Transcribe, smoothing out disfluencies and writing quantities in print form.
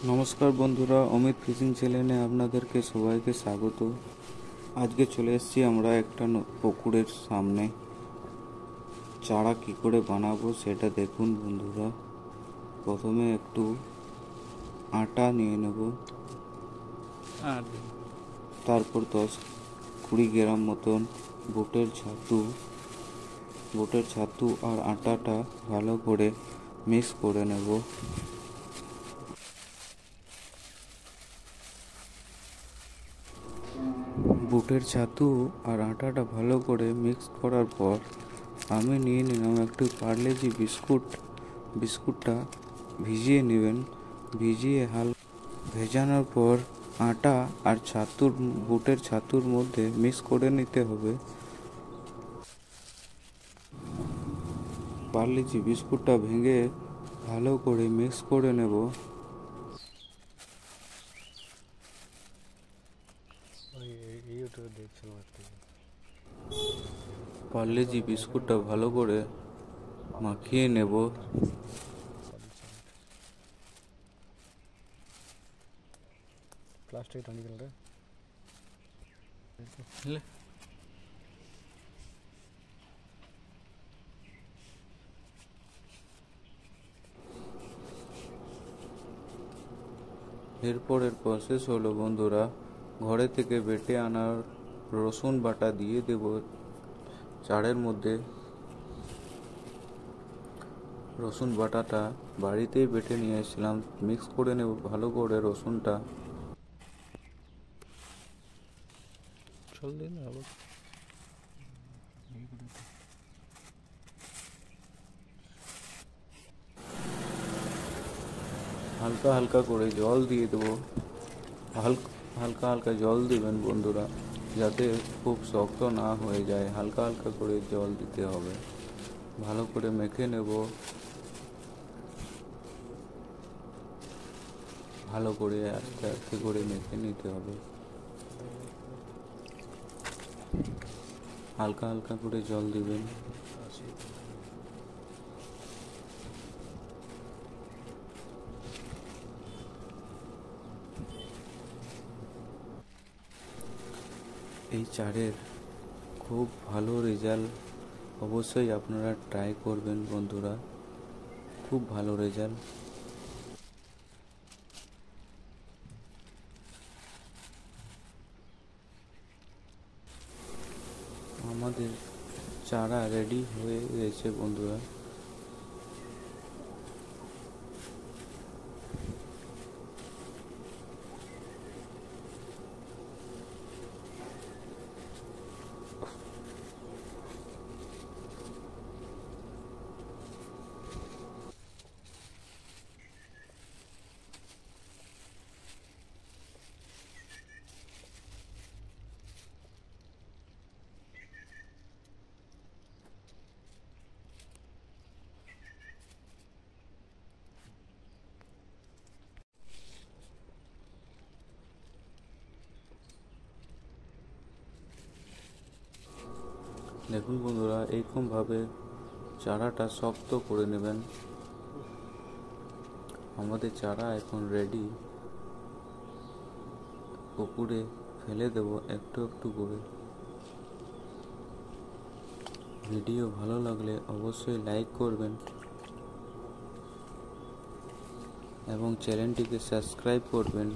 নমস্কার বন্ধুরা, অমিত ফিশিং চ্যানেলে আপনাদেরকে সবাইকে স্বাগত। আজকে চলে এসেছি আমরা একটা পুকুরের সামনে। চারা কি করে বানাবো সেটা দেখুন বন্ধুরা। প্রথমে একটু আটা নিয়ে নেব, তারপর 10-20 গ্রাম মতন বুটের ছাতু আর আটাটা ভালো করে মিক্স করে নেব। বুটের ছাতু আর আটাটা ভালো করে মিক্স করার পর আমি নিয়ে নিলাম একটু পার্লেজি বিস্কুটটা ভিজিয়ে নেবেন। ভেজানোর পর আটা আর বুটের ছাতুর মধ্যে মিক্স করে নিতে হবে। পার্লেজি বিস্কুটটা ভেঙে ভালো করে মিক্স করে নেব। পার্লেজি বিস্কুটটা ভালো করে মাখিয়ে নেব। प्लास्टिक तो निकल रहा है। এরপরের প্রসেস হলো বন্ধুরা, ঘরে থেকে বেটে আনার রসুন বাটা দিয়ে দেব চাড়ের মধ্যে। রসুন বাটাটা বাড়িতেই বেটে নিয়ে এসেছিলাম, মিক্স করে নেব ভালো করে রসুনটা। হালকা হালকা করে জল দিয়ে দেবো। হালকা হালকা জল দিবেন বন্ধুরা, যাতে খুব শক্ত না হয়ে যায়। হালকা হালকা করে জল দিতে হবে। ভালো করে মেখে নেব। ভালো করে আস্তে আস্তে করে মেখে নিতে হবে। হালকা হালকা করে জল দিবেন। এই চারের খুব ভালো রেজাল্ট, অবশ্যই আপনারা ট্রাই করবেন বন্ধুরা, খুব ভালো রেজাল্ট। আমাদের চারা রেডি হয়ে গেছে বন্ধুরা। দেখুন বন্ধুরা, এইরকমভাবে চারাটা শক্ত করে নেবেন। আমাদের চারা এখন রেডি। পুকুরে ফেলে দেব একটু একটু করে। ভিডিও ভালো লাগলে অবশ্যই লাইক করবেন এবং চ্যানেলটিকে সাবস্ক্রাইব করবেন।